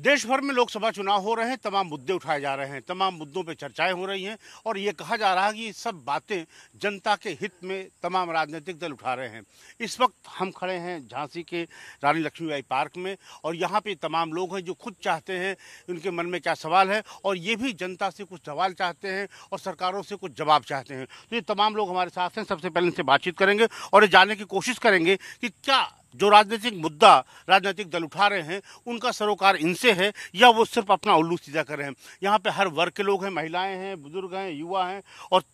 देश भर में लोकसभा चुनाव हो रहे हैं, तमाम मुद्दे उठाए जा रहे हैं, तमाम मुद्दों पे चर्चाएं हो रही हैं और ये कहा जा रहा है कि ये सब बातें जनता के हित में तमाम राजनीतिक दल उठा रहे हैं। इस वक्त हम खड़े हैं झांसी के रानी लक्ष्मीबाई पार्क में और यहाँ पे तमाम लोग हैं जो खुद चाहते हैं उनके मन में क्या सवाल है और ये भी जनता से कुछ सवाल चाहते हैं और सरकारों से कुछ जवाब चाहते हैं। तो ये तमाम लोग हमारे साथ हैं। सबसे पहले इनसे बातचीत करेंगे और ये जानने की कोशिश करेंगे कि क्या जो राजनीतिक मुद्दा राजनीतिक दल उठा रहे हैं उनका सरोकार इनसे है या वो सिर्फ अपना उल्लू सीधा कर रहे हैं। यहाँ पे हर वर्ग के लोग हैं, महिलाएं हैं, बुजुर्ग हैं, युवा हैं और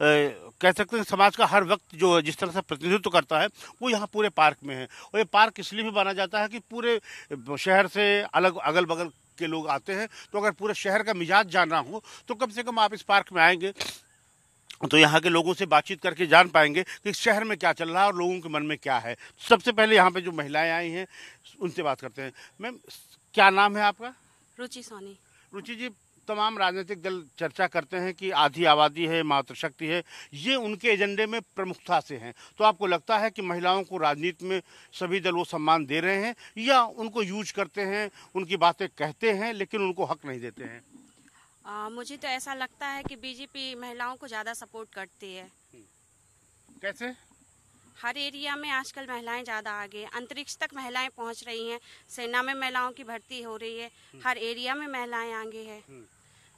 कह सकते हैं समाज का हर वक्त जो जिस तरह से प्रतिनिधित्व करता है वो यहाँ पूरे पार्क में है। और ये पार्क इसलिए भी बना जाता है कि पूरे शहर से अलग अगल बगल के लोग आते हैं। तो अगर पूरे शहर का मिजाज जानना हो तो कम से कम आप इस पार्क में आएंगे तो यहाँ के लोगों से बातचीत करके जान पाएंगे कि शहर में क्या चल रहा है और लोगों के मन में क्या है। सबसे पहले यहाँ पे जो महिलाएं आई हैं उनसे बात करते हैं। मैम, क्या नाम है आपका? रुचि सोनी। रुचि जी, तमाम राजनीतिक दल चर्चा करते हैं कि आधी आबादी है, मातृशक्ति है, ये उनके एजेंडे में प्रमुखता से हैं। तो आपको लगता है कि महिलाओं को राजनीति में सभी दल वो सम्मान दे रहे हैं या उनको यूज करते हैं, उनकी बातें कहते हैं लेकिन उनको हक नहीं देते हैं? मुझे तो ऐसा लगता है कि बीजेपी महिलाओं को ज़्यादा सपोर्ट करती है। कैसे? हर एरिया में आजकल महिलाएं ज़्यादा आगे, अंतरिक्ष तक महिलाएं पहुंच रही हैं, सेना में महिलाओं की भर्ती हो रही है, हर एरिया में महिलाएं आगे हैं।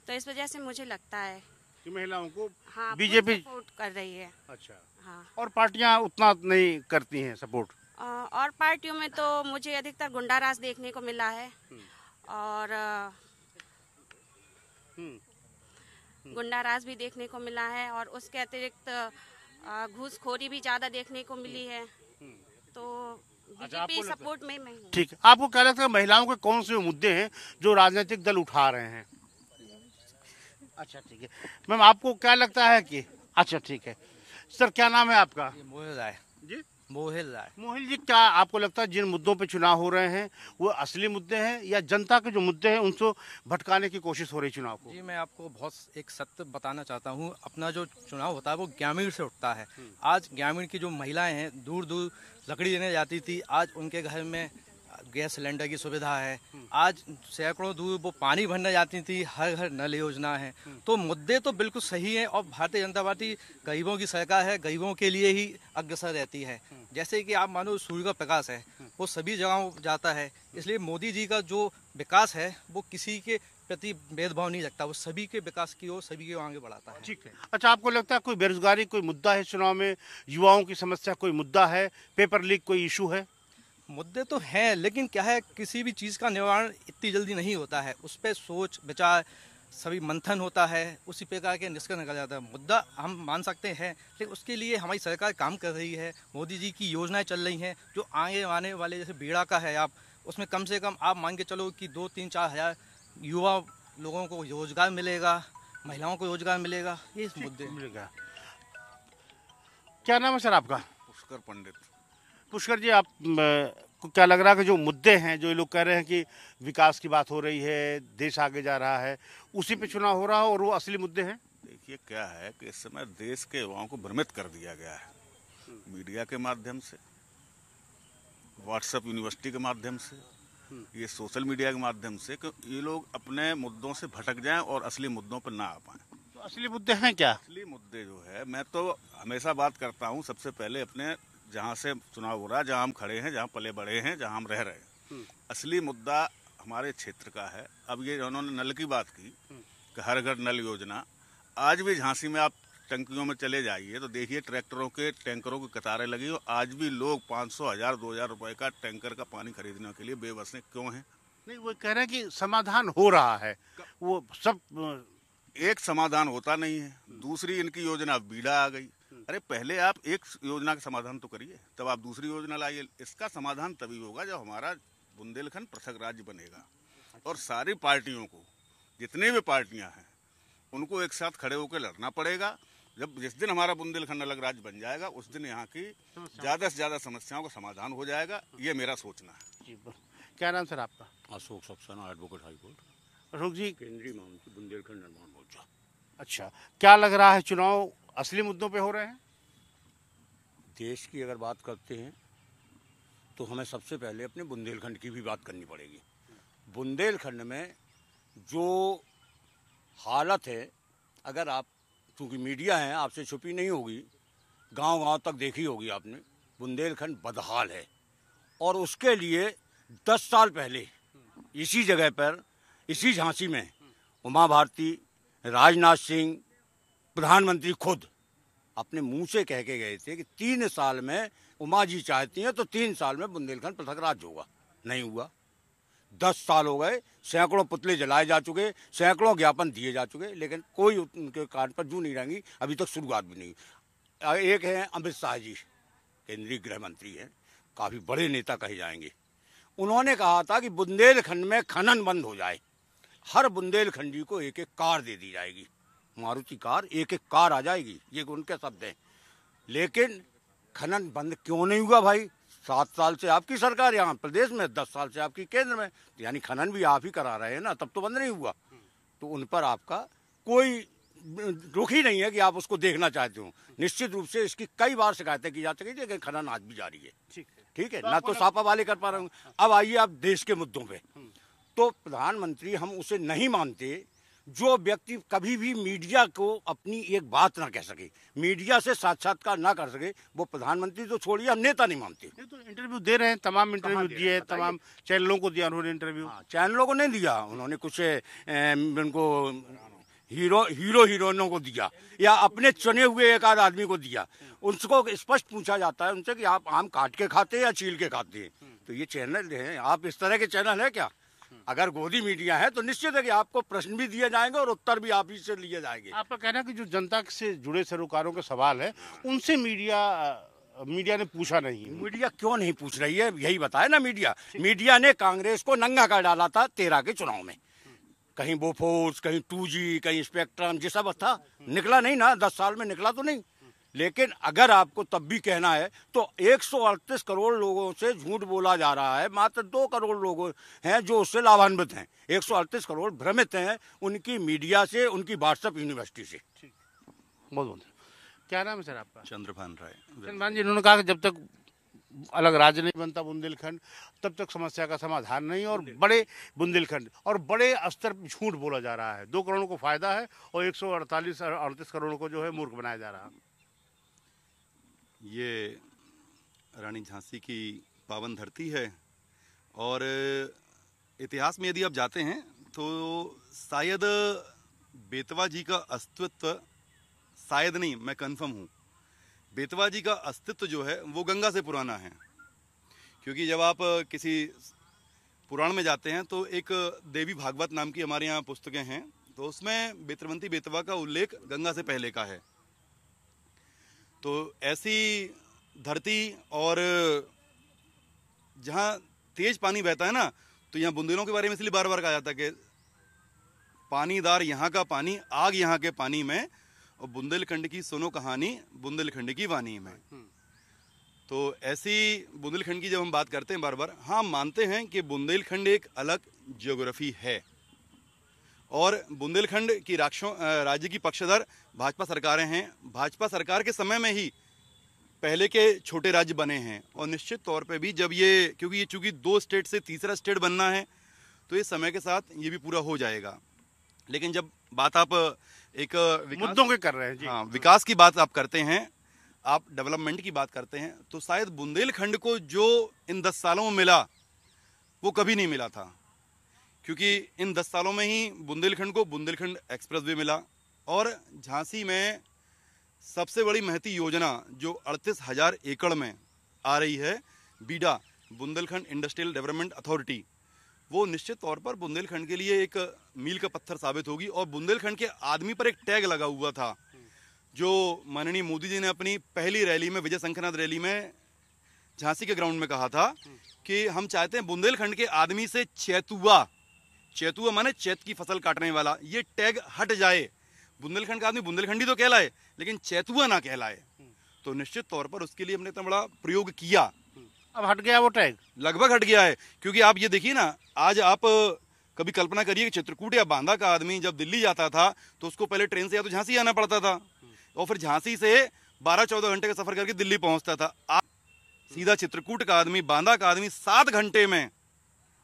तो इस वजह से मुझे लगता है कि महिलाओं को हाँ बीजेपी सपोर्ट कर रही है। अच्छा। हाँ, और पार्टियां उतना नहीं करती हैं सपोर्ट? और पार्टियों में तो मुझे अधिकतर गुंडाराज देखने को मिला है और गुंडाराज भी देखने को मिला है और उसके अतिरिक्त घूसखोरी भी ज़्यादा देखने को मिली है। तो बीजेपी सपोर्ट में मैं हूँ। ठीक है, आपको क्या लगता है महिलाओं के कौन से मुद्दे हैं जो राजनीतिक दल उठा रहे हैं? अच्छा, ठीक है। मैम, आपको क्या लगता है कि अच्छा, ठीक है सर, क्या नाम है आपका? मोहिल राय। जी, मोहिल राय। मोहिल जी, क्या आपको लगता है जिन मुद्दों पे चुनाव हो रहे हैं वो असली मुद्दे हैं या जनता के जो मुद्दे हैं उनको भटकाने की कोशिश हो रही चुनाव को? जी, मैं आपको बहुत एक सत्य बताना चाहता हूँ। अपना जो चुनाव होता है वो ग्रामीण से उठता है। आज ग्रामीण की जो महिलाएं हैं दूर दूर लकड़ी लेने जाती थी, आज उनके घर में गैस सिलेंडर की सुविधा है। आज सैकड़ों दूर वो पानी भरने जाती थी, हर घर नल योजना है। तो मुद्दे तो बिल्कुल सही है और भारतीय जनता पार्टी गरीबों की सरकार है, गरीबों के लिए ही अग्रसर रहती है। जैसे कि आप मानो सूर्य का प्रकाश है, वो सभी जगहों जाता है। इसलिए मोदी जी का जो विकास है वो किसी के प्रति भेदभाव नहीं रखता, वो सभी के विकास की ओर सभी को आगे बढ़ाता है। ठीक है। अच्छा, आपको लगता है कोई बेरोजगारी कोई मुद्दा है चुनाव में? युवाओं की समस्या कोई मुद्दा है? पेपर लीक कोई इशू है? मुद्दे तो हैं, लेकिन क्या है, किसी भी चीज़ का निवारण इतनी जल्दी नहीं होता है। उस पर सोच विचार सभी मंथन होता है, उसी प्रकार के निष्कर्ष निकल जाता है। मुद्दा हम मान सकते हैं लेकिन उसके लिए हमारी सरकार काम कर रही है। मोदी जी की योजनाएं चल रही हैं जो आगे आने वाले, जैसे बीड़ा का है, आप उसमें कम से कम आप मान के चलो कि 2-3-4 हज़ार युवा लोगों को रोजगार मिलेगा, महिलाओं को रोजगार मिलेगा। ये मुद्दे मिलेगा। क्या नाम है सर आपका? पुष्कर पंडित। पुष्कर जी, आप को क्या लग रहा है कि जो मुद्दे हैं, जो ये लोग कह रहे हैं कि विकास की बात हो रही है, देश आगे जा रहा है, उसी पे चुनाव हो रहा है और वो असली मुद्दे हैं? देखिए, क्या है कि इस समय देश के युवाओं को भ्रमित कर दिया गया है मीडिया के माध्यम से, व्हाट्सएप यूनिवर्सिटी के माध्यम से, ये सोशल मीडिया के माध्यम से, कि ये लोग अपने मुद्दों से भटक जाएं और असली मुद्दों पर ना आ पाएं। तो असली मुद्दे हैं क्या? असली मुद्दे जो है, मैं तो हमेशा बात करता हूँ, सबसे पहले अपने जहाँ से चुनाव हो रहा है, जहाँ हम खड़े हैं, जहाँ पले बड़े हैं, जहाँ हम रह रहे हैं, असली मुद्दा हमारे क्षेत्र का है। अब ये उन्होंने नल की बात की कि हर घर नल योजना, आज भी झांसी में आप टंकियों में चले जाइए तो देखिए ट्रैक्टरों के टैंकरों की कतारें लगी और आज भी लोग 500, 1000, 2000 रुपए का टैंकर का पानी खरीदने के लिए बेबस हैं। क्यों हैं? नहीं, वो कह रहे हैं कि समाधान हो रहा है, वो सब एक समाधान होता नहीं है। दूसरी इनकी योजना बीड़ा आ गई। अरे पहले आप एक योजना का समाधान तो करिए, तब आप दूसरी योजना लाइए। इसका समाधान तभी होगा जब हमारा बुंदेलखंड पृथक राज्य बनेगा और सारी पार्टियों को, जितनी भी पार्टियां हैं, उनको एक साथ खड़े होकर लड़ना पड़ेगा। जब जिस दिन हमारा बुंदेलखंड अलग राज्य बन जाएगा उस दिन यहाँ की ज़्यादा से ज़्यादा समस्याओं का समाधान हो जाएगा, ये मेरा सोचना है। जी, क्या नाम सर आपका? Ashok Saxena, advocate high court, Ashok ji, केंद्रीय मंत्री बुंदेलखंड निर्माण मोर्चा। अच्छा, क्या लग रहा है चुनाव असली मुद्दों पे हो रहे हैं? देश की अगर बात करते हैं तो हमें सबसे पहले अपने बुंदेलखंड की भी बात करनी पड़ेगी। बुंदेलखंड में जो हालत है, अगर आप, चूँकि मीडिया है, आपसे छुपी नहीं होगी, गांव-गांव तक देखी होगी आपने, बुंदेलखंड बदहाल है। और उसके लिए 10 साल पहले इसी जगह पर, इसी झांसी में उमा भारती, राजनाथ सिंह, प्रधानमंत्री खुद अपने मुंह से कह के गए थे कि 3 साल में उमा जी चाहती हैं तो 3 साल में बुंदेलखंड पृथक राज्य होगा। नहीं हुआ। 10 साल हो गए, सैकड़ों पुतले जलाए जा चुके, सैकड़ों ज्ञापन दिए जा चुके, लेकिन कोई उनके कान पर जू नहीं रहेंगी, अभी तक शुरुआत भी नहीं। एक है अमित शाह जी, केंद्रीय गृह मंत्री हैं, काफ़ी बड़े नेता कहे जाएंगे। उन्होंने कहा था कि बुंदेलखंड में खनन बंद हो जाए, हर बुंदेलखंडी को एक एक कार दे दी जाएगी, मारुति कार, एक एक कार आ जाएगी, ये उनके शब्द हैं। लेकिन खनन बंद क्यों नहीं हुआ भाई? 7 साल से आपकी सरकार यहाँ प्रदेश में, 10 साल से आपकी केंद्र में, यानी खनन भी आप ही करा रहे हैं ना, तब तो बंद नहीं हुआ। तो उन पर आपका कोई रुख ही नहीं है कि आप उसको देखना चाहते हो। निश्चित रूप से इसकी कई बार शिकायतें की जा चुकी है, लेकिन खनन आज भी जारी है। ठीक है, ना तो सापा वाले कर पा रहे हैं। अब आइए आप देश के मुद्दों पे। तो प्रधानमंत्री, हम उसे नहीं मानते जो व्यक्ति कभी भी मीडिया को अपनी एक बात ना कह सके, मीडिया से साक्षात्कार ना कर सके, वो प्रधानमंत्री तो छोड़िए, हम नेता नहीं मानते। ये तो इंटरव्यू दे रहे हैं, तमाम इंटरव्यू दिए, तमाम चैनलों को दिया उन्होंने इंटरव्यू। चैनलों को नहीं दिया उन्होंने, कुछ उनको हीरोइनों को दिया, या अपने चुने हुए एक आध आदमी को दिया। उसको स्पष्ट पूछा जाता है उनसे कि आप आम काट के खाते हैं या छील के खाते हैं। तो ये चैनल है, आप इस तरह के चैनल है क्या? अगर गोदी मीडिया है तो निश्चित है कि आपको प्रश्न भी दिए जाएंगे और उत्तर भी आप ही से लिए जाएंगे। आपका कहना है कि जो जनता से जुड़े सरोकारों के सवाल है, उनसे मीडिया ने पूछा नहीं। मीडिया क्यों नहीं पूछ रही है? यही बताया ना, मीडिया ने कांग्रेस को नंगा कर डाला था 13 के चुनाव में। कहीं बोफोर्स, कहीं 2G, कहीं स्पेक्ट्रम, ये सब था, निकला नहीं ना, 10 साल में निकला तो नहीं। लेकिन अगर आपको तब भी कहना है तो 138 करोड़ लोगों से झूठ बोला जा रहा है, मात्र 2 करोड़ लोग हैं जो उससे लाभान्वित हैं। 138 करोड़ भ्रमित हैं उनकी मीडिया से, उनकी व्हाट्सएप यूनिवर्सिटी से। बहुत बहुत। क्या नाम है सर आपका? चंद्रभान राय। चंद्रभान जी, इन्होंने कहा कि जब तक अलग राज्य नहीं बनता बुंदेलखंड, तब तक समस्या का समाधान नहीं, और बड़े बुंदेलखंड और बड़े स्तर पर झूठ बोला जा रहा है। 2 करोड़ को फायदा है और 138 करोड़ को जो है मूर्ख बनाया जा रहा है। ये रानी झांसी की पावन धरती है, और इतिहास में यदि आप जाते हैं तो शायद बेतवा जी का अस्तित्व, शायद नहीं, मैं कंफर्म हूँ, बेतवा जी का अस्तित्व जो है वो गंगा से पुराना है। क्योंकि जब आप किसी पुराण में जाते हैं तो एक देवी भागवत नाम की हमारे यहाँ पुस्तकें हैं, तो उसमें बेत्रवंती बेतवा का उल्लेख गंगा से पहले का है। तो ऐसी धरती, और जहाँ तेज पानी बहता है ना, तो यहाँ बुंदेलों के बारे में इसलिए बार बार कहा जाता है कि पानीदार यहाँ का पानी, आग यहाँ के पानी में, और बुंदेलखंड की सुनो कहानी बुंदेलखंड की वाणी में। तो ऐसी बुंदेलखंड की जब हम बात करते हैं बार बार, हाँ मानते हैं कि बुंदेलखंड एक अलग ज्योग्राफी है, और बुंदेलखंड की राज्य की पक्षधर भाजपा सरकारें हैं। भाजपा सरकार के समय में ही पहले के छोटे राज्य बने हैं, और निश्चित तौर पे भी जब ये, क्योंकि ये चूंकि 2 स्टेट से तीसरा स्टेट बनना है, तो ये समय के साथ ये भी पूरा हो जाएगा। लेकिन जब बात आप एक मुद्दों के कर रहे हैं जी, हाँ, विकास की बात आप करते हैं, आप डेवलपमेंट की बात करते हैं, तो शायद बुंदेलखंड को जो इन 10 सालों में मिला वो कभी नहीं मिला था। क्योंकि इन 10 सालों में ही बुंदेलखंड को बुंदेलखंड एक्सप्रेस वे मिला, और झांसी में सबसे बड़ी महती योजना जो 38,000 एकड़ में आ रही है, बीडा बुंदेलखंड इंडस्ट्रियल डेवलपमेंट अथॉरिटी, वो निश्चित तौर पर बुंदेलखंड के लिए एक मील का पत्थर साबित होगी। और बुंदेलखंड के आदमी पर एक टैग लगा हुआ था, जो माननीय मोदी जी ने अपनी पहली रैली में, विजय शंखनाथ रैली में झांसी के ग्राउंड में कहा था कि हम चाहते हैं बुंदेलखंड के आदमी से चैतुआ माने चैत की फसल काटने वाला, ये टैग हट जाए। बुंदेलखंड का आदमी बुंदेलखंडी तो कहलाए, लेकिन चैतुआ ना कहलाए। तो निश्चित तौर पर उसके लिए हमने इतना बड़ा प्रयोग किया। अब हट गया वो टैग, लगभग हट गया है। क्योंकि आप ये देखिए ना, आज आप कभी कल्पना करिए कि चित्रकूट या बांदा का आदमी जब दिल्ली जाता था तो उसको पहले ट्रेन से या तो झांसी आना पड़ता था, और फिर झांसी से 12-14 घंटे का सफर करके दिल्ली पहुंचता था। आज सीधा चित्रकूट का आदमी, बांदा का आदमी 7 घंटे में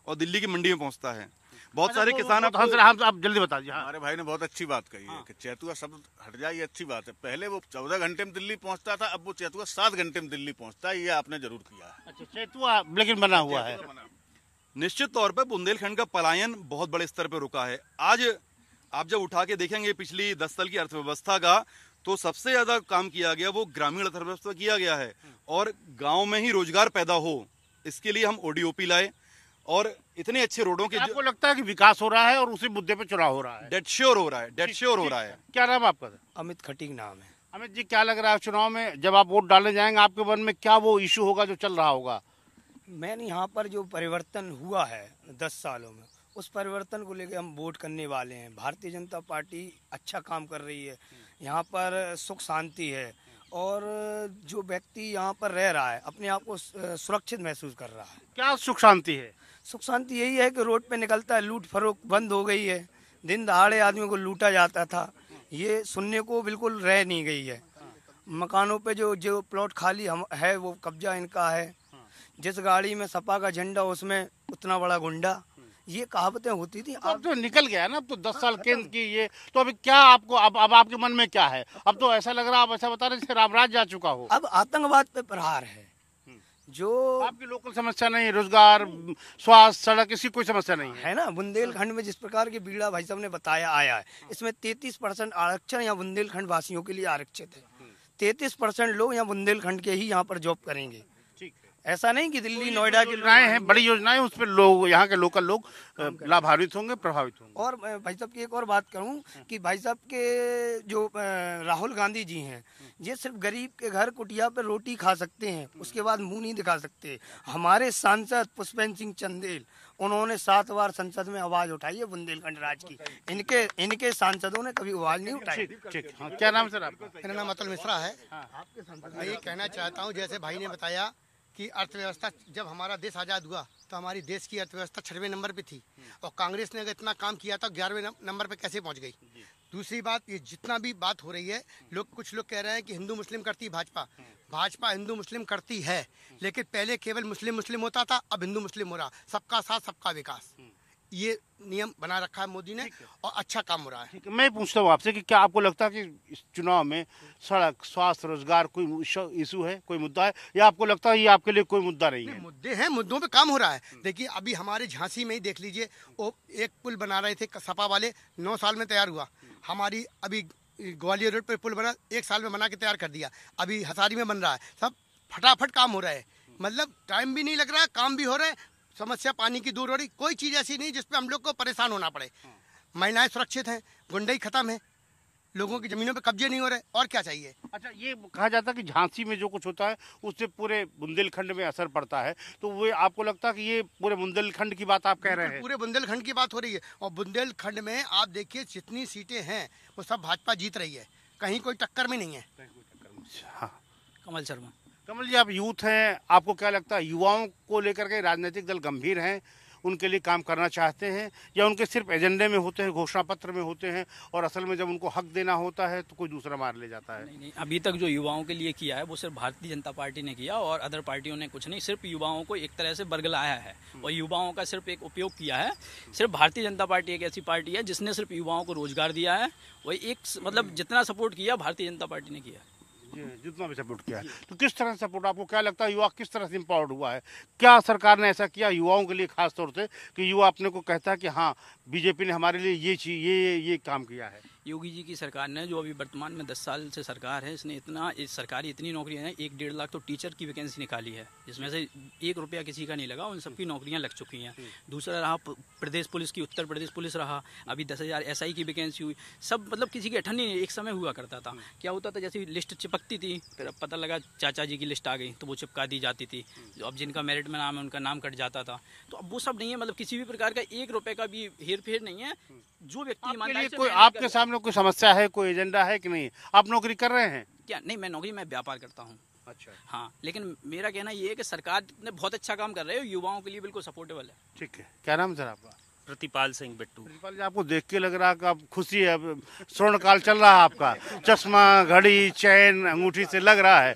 और दिल्ली की मंडी में पहुंचता है। बहुत सारे किसान हम आप जल्दी बता दीजिए। हाँ। हमारे भाई ने बहुत अच्छी बात कही है कि चैतुआ शब्द हट जाए, ये अच्छी बात है। पहले वो 14 घंटे में दिल्ली पहुंचता था, अब वो चैतुआ 7 घंटे में दिल्ली पहुंचता है। ये आपने जरूर किया है। अच्छा, चैतुआ लेकिन बना हुआ है। निश्चित तौर पे बुंदेलखंड का पलायन बहुत बड़े स्तर पे रुका है। आज आप जब उठा के देखेंगे पिछली 10 साल की अर्थव्यवस्था का, तो सबसे ज्यादा काम किया गया वो ग्रामीण अर्थव्यवस्था किया गया है। और गांव में ही रोजगार पैदा हो, इसके लिए हम ओडीओपी लाए और इतने अच्छे रोडों के आपको लगता है कि विकास हो रहा है और उसी मुद्दे पे चुनाव हो रहा है? डेड श्योर हो रहा है, डेड श्योर हो रहा है। क्या नाम है आपका? अमित खटीक नाम है। अमित जी, क्या लग रहा है चुनाव में जब आप वोट डालने जाएंगे, आपके मन में क्या वो इशू होगा जो चल रहा होगा? मैंने यहाँ पर जो परिवर्तन हुआ है 10 सालों में, उस परिवर्तन को लेकर हम वोट करने वाले हैं। भारतीय जनता पार्टी अच्छा काम कर रही है, यहाँ पर सुख शांति है और जो व्यक्ति यहाँ पर रह रहा है अपने आप को सुरक्षित महसूस कर रहा है। क्या सुख शांति है? सुख शांति यही है कि रोड पे निकलता है, लूट फरोख्त बंद हो गई है। दिन दहाड़े आदमियों को लूटा जाता था, ये सुनने को बिल्कुल रह नहीं गई है। मकानों पे जो प्लॉट खाली है वो कब्जा इनका है। जिस गाड़ी में सपा का झंडा उसमें उतना बड़ा गुंडा, ये कहावतें होती थी। अब तो निकल गया ना, अब तो 10 साल केंद्र की ये तो अभी क्या आपको अब आपके मन में क्या है? अब तो ऐसा लग रहा है, आप ऐसा बता रहे जैसे रामराज जा चुका हो। अब आतंकवाद पे प्रहार है। जो आपकी लोकल समस्या नहीं, रोजगार, स्वास्थ्य, सड़क, इसकी कोई समस्या नहीं है? है ना, बुंदेलखंड में जिस प्रकार की बीड़ा भाई साहब ने बताया आया है, इसमें 33% आरक्षण यहाँ बुंदेलखंड वासियों के लिए आरक्षित है। 33% लोग यहाँ बुंदेलखंड के ही यहाँ पर जॉब करेंगे। ऐसा नहीं कि दिल्ली नोएडा की योजनाएं हैं, बड़ी योजनाएं, उस पर लोग, यहाँ के लोकल लोग लाभान्वित होंगे, प्रभावित होंगे। और भाई साहब की एक और बात करूं कि भाई साहब के जो राहुल गांधी जी हैं, ये सिर्फ गरीब के घर कुटिया पर रोटी खा सकते हैं, उसके बाद मुंह नहीं दिखा सकते। हमारे सांसद पुष्पेंद्र सिंह चंदेल, उन्होंने 7 बार संसद में आवाज उठाई है बुंदेलखंड राज्य की। इनके सांसदों ने कभी आवाज नहीं उठाई। ठीक। हाँ, क्या नाम सर आपका? मेरा नाम अतुल मिश्रा है। मैं ये कहना चाहता हूँ, जैसे भाई ने बताया कि अर्थव्यवस्था, जब हमारा देश आज़ाद हुआ तो हमारी देश की अर्थव्यवस्था 6वें नंबर पे थी और कांग्रेस ने अगर इतना काम किया था 11वें नंबर पे कैसे पहुंच गई? दूसरी बात, ये जितना भी बात हो रही है, कुछ लोग कह रहे हैं कि हिंदू मुस्लिम करती है भाजपा। भाजपा हिंदू मुस्लिम करती है, लेकिन पहले केवल मुस्लिम होता था, अब हिंदू मुस्लिम हो रहा। सबका साथ सबका विकास, ये नियम बना रखा है मोदी ने और अच्छा काम हो रहा है। मैं पूछता हूँ आपसे कि क्या आपको लगता है कि इस चुनाव में सड़क, स्वास्थ्य, रोजगार कोई इशू है, कोई मुद्दा है, या आपको लगता है ये आपके लिए कोई मुद्दा नहीं है? मुद्दे हैं, मुद्दों पे काम हो रहा है। देखिए अभी हमारे झांसी में ही देख लीजिए, वो एक पुल बना रहे थे सपा वाले, 9 साल में तैयार हुआ। हमारी अभी ग्वालियर रोड पर पुल बना, 1 साल में बना के तैयार कर दिया। अभी हसारी में बन रहा है, सब फटाफट काम हो रहा है। मतलब टाइम भी नहीं लग रहा है, काम भी हो रहा है। समस्या पानी की दूर हो रही, कोई चीज़ ऐसी नहीं जिसपे हम लोग को परेशान होना पड़े। महिलाएं सुरक्षित हैं, गुंडाई खत्म है, लोगों की जमीनों पे कब्जे नहीं हो रहे, और क्या चाहिए? अच्छा, ये कहा जाता है कि झांसी में जो कुछ होता है उससे पूरे बुंदेलखंड में असर पड़ता है, तो वो आपको लगता है कि ये पूरे बुंदेलखंड की बात आप कह रहे हैं? पूरे बुंदेलखंड की बात हो रही है। और बुंदेलखंड में आप देखिए जितनी सीटें हैं वो सब भाजपा जीत रही है, कहीं कोई टक्कर में नहीं है। हाँ, कमल शर्मा। कमल जी, आप यूथ हैं, आपको क्या लगता है युवाओं को लेकर के राजनीतिक दल गंभीर हैं, उनके लिए काम करना चाहते हैं, या उनके सिर्फ एजेंडे में होते हैं, घोषणा पत्र में होते हैं, और असल में जब उनको हक देना होता है तो कोई दूसरा मार ले जाता है? नहीं, अभी तक जो युवाओं के लिए किया है वो सिर्फ भारतीय जनता पार्टी ने किया और अदर पार्टियों ने कुछ नहीं। सिर्फ युवाओं को एक तरह से बरगलाया है और युवाओं का सिर्फ एक उपयोग किया है। सिर्फ भारतीय जनता पार्टी एक ऐसी पार्टी है जिसने सिर्फ युवाओं को रोजगार दिया है। वही एक मतलब जितना सपोर्ट किया भारतीय जनता पार्टी ने किया, जितना भी सपोर्ट किया है। तो किस तरह से सपोर्ट, आपको क्या लगता है युवा किस तरह से इम्पावर्ड हुआ है? क्या सरकार ने ऐसा किया युवाओं के लिए खास तौर से कि युवा अपने को कहता है कि हाँ बीजेपी ने हमारे लिए ये चीज ये काम किया है? योगी जी की सरकार ने, जो अभी वर्तमान में 10 साल से सरकार है, इसने इस सरकारी इतनी नौकरियां हैं, 1-1.5 लाख तो टीचर की वैकेंसी निकाली है, जिसमें से 1 रुपया किसी का नहीं लगा, उन सबकी नौकरियां लग चुकी हैं। दूसरा रहा प्रदेश पुलिस की, उत्तर प्रदेश पुलिस रहा, अभी 10,000 SI की वैकेंसी हुई। सब मतलब किसी की अठन्नी नहीं, एक समय हुआ करता था। क्या होता था, जैसे लिस्ट चिपकती थी, फिर अब पता लगा चाचा जी की लिस्ट आ गई तो वो चिपका दी जाती थी। अब जिनका मेरिट में नाम है उनका नाम कट जाता था। तो अब वो सब नहीं है, मतलब किसी भी प्रकार का 1 रुपये का भी हेर फेर नहीं है। जो व्यक्ति आपके सामने कोई समस्या है, कोई एजेंडा है कि नहीं? आप नौकरी कर रहे हैं क्या? नहीं, मैं नौकरी, मैं व्यापार करता हूँ। अच्छा, हाँ, लेकिन मेरा कहना ये है कि सरकार ने बहुत अच्छा काम कर रही है, युवाओं के लिए बिल्कुल सपोर्टेबल है। ठीक है। क्या नाम सर आपका? प्रतिपाल सिंह बिट्टू। प्रतिपाल जी, आपको देख के लग रहा है कि आप खुशी है, स्वर्ण काल चल रहा है आपका, चश्मा, घड़ी, चैन, अंगूठी से लग रहा है,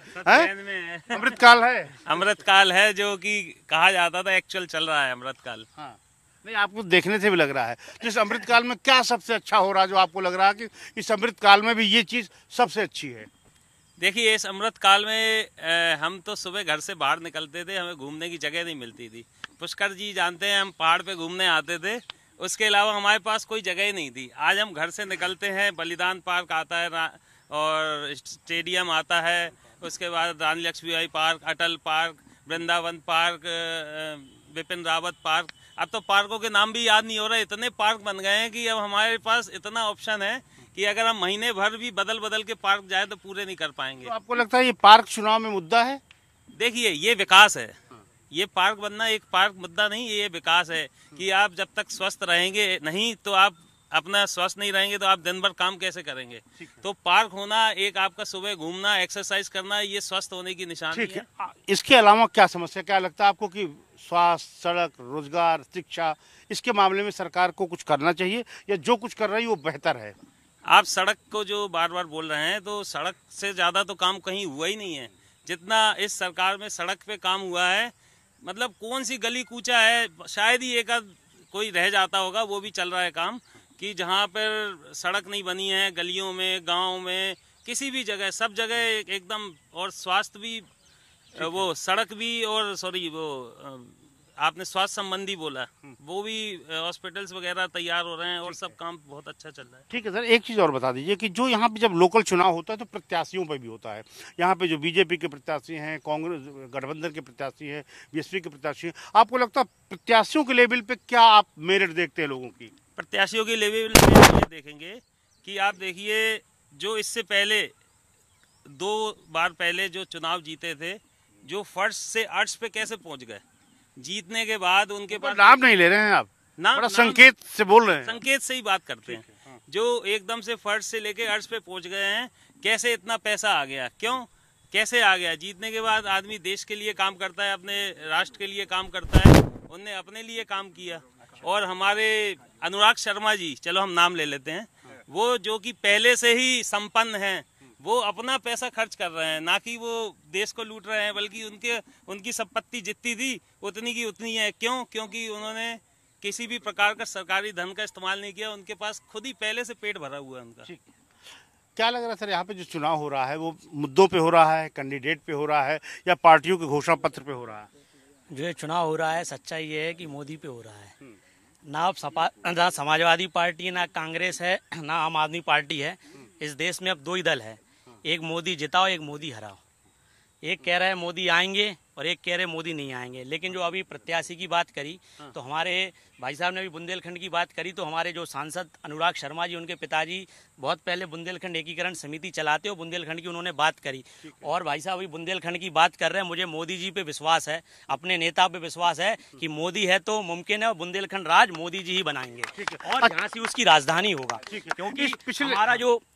अमृत काल है। अमृत काल है, जो कि कहा जाता था, एक्चुअल चल रहा है अमृत काल। हाँ, नहीं, आपको देखने से भी लग रहा है। तो इस अमृतकाल में क्या सबसे अच्छा हो रहा है जो आपको लग रहा है कि इस अमृतकाल में भी ये चीज़ सबसे अच्छी है? देखिए, इस अमृत काल में हम तो सुबह घर से बाहर निकलते थे, हमें घूमने की जगह नहीं मिलती थी। पुष्कर जी जानते हैं, हम पहाड़ पे घूमने आते थे, उसके अलावा हमारे पास कोई जगह ही नहीं थी। आज हम घर से निकलते हैं, बलिदान पार्क आता है और स्टेडियम आता है, उसके बाद Rani Lakshmibai park, Atal park, Vrindavan park, Bipin Rawat park. अब तो पार्कों के नाम भी याद नहीं हो रहे, इतने पार्क बन गए हैं कि अब हमारे पास इतना ऑप्शन है कि अगर हम महीने भर भी बदल बदल के पार्क जाए तो पूरे नहीं कर पाएंगे। तो आपको लगता है ये पार्क चुनाव में मुद्दा है? देखिए, ये विकास है। ये पार्क बनना एक पार्क मुद्दा नहीं, ये विकास है कि आप जब तक स्वस्थ रहेंगे नहीं तो आप अपना स्वस्थ नहीं रहेंगे तो आप दिन भर काम कैसे करेंगे। तो पार्क होना, एक आपका सुबह घूमना, एक्सरसाइज करना, ये स्वस्थ होने की निशानी है। इसके अलावा क्या समस्या, क्या लगता है आपको कि स्वास्थ्य, सड़क, रोजगार, शिक्षा, इसके मामले में सरकार को कुछ करना चाहिए या जो कुछ कर रही है वो बेहतर है? आप सड़क को जो बार बार बोल रहे हैं, तो सड़क से ज़्यादा तो काम कहीं हुआ ही नहीं है जितना इस सरकार में सड़क पे काम हुआ है। मतलब कौन सी गली कूचा है, शायद ही एक आध कोई रह जाता होगा, वो भी चल रहा है काम, कि जहाँ पर सड़क नहीं बनी है, गलियों में, गांव में, किसी भी जगह, सब जगह एकदम। और स्वास्थ्य भी, वो सड़क भी, और सॉरी वो आपने स्वास्थ्य संबंधी बोला, वो भी हॉस्पिटल्स वगैरह तैयार हो रहे हैं और सब काम बहुत अच्छा चल रहा है। ठीक है सर, एक चीज़ और बता दीजिए कि जो यहाँ पे जब लोकल चुनाव होता है तो प्रत्याशियों पे भी होता है। यहाँ पे जो बीजेपी के प्रत्याशी हैं, कांग्रेस गठबंधन के प्रत्याशी हैं, बीएसपी के प्रत्याशी हैं, आपको लगता है प्रत्याशियों के लेवल पे क्या आप मेरिट देखते हैं लोगों की? प्रत्याशियों के लेवल पे ये देखेंगे कि आप देखिए, जो इससे पहले 2 बार पहले जो चुनाव जीते थे, जो फर्श से अर्श पे कैसे पहुंच गए, जीतने के बाद उनके पास नाम नहीं ले रहे हैं आप, बड़ा संकेत से बोल रहे हैं। संकेत से ही बात करते हैं। जो एकदम से फर्श से लेके अर्श पे पहुंच गए हैं, कैसे इतना पैसा आ गया, क्यों, कैसे आ गया? जीतने के बाद आदमी देश के लिए काम करता है, अपने राष्ट्र के लिए काम करता है, उनने अपने लिए काम किया। और हमारे अनुराग शर्मा जी, चलो हम नाम ले लेते हैं, वो जो कि पहले से ही संपन्न हैं, वो अपना पैसा खर्च कर रहे हैं, ना कि वो देश को लूट रहे हैं, बल्कि उनकी संपत्ति जितनी थी उतनी की उतनी है। क्यों? क्योंकि उन्होंने किसी भी प्रकार का सरकारी धन का इस्तेमाल नहीं किया, उनके पास खुद ही पहले से पेट भरा हुआ है उनका। क्या लग रहा है सर, यहाँ पे जो चुनाव हो रहा है वो मुद्दों पे हो रहा है, कैंडिडेट पे हो रहा है, या पार्टियों के घोषणा पत्र पे हो रहा है? जो ये चुनाव हो रहा है, सच्चाई ये है कि मोदी पे हो रहा है। ना समाजवादी पार्टी, ना कांग्रेस है, ना आम आदमी पार्टी है। इस देश में अब 2 ही दल है, एक मोदी जिताओ, एक मोदी हराओ। एक कह रहा है मोदी आएंगे और एक कह रहे मोदी नहीं आएंगे। लेकिन जो अभी प्रत्याशी की बात करी, तो हमारे भाई साहब ने भी बुंदेलखंड की बात करी, तो हमारे जो सांसद अनुराग शर्मा जी, उनके पिताजी बहुत पहले बुंदेलखंड एकीकरण समिति चलाते हो, बुंदेलखंड की उन्होंने बात करी। और भाई साहब अभी बुंदेलखंड की बात कर रहे हैं। मुझे मोदी जी पे विश्वास है, अपने नेता पे विश्वास है कि मोदी है तो मुमकिन है, और बुंदेलखंड राज मोदी जी ही बनाएंगे और झांसी उसकी राजधानी होगा। क्योंकि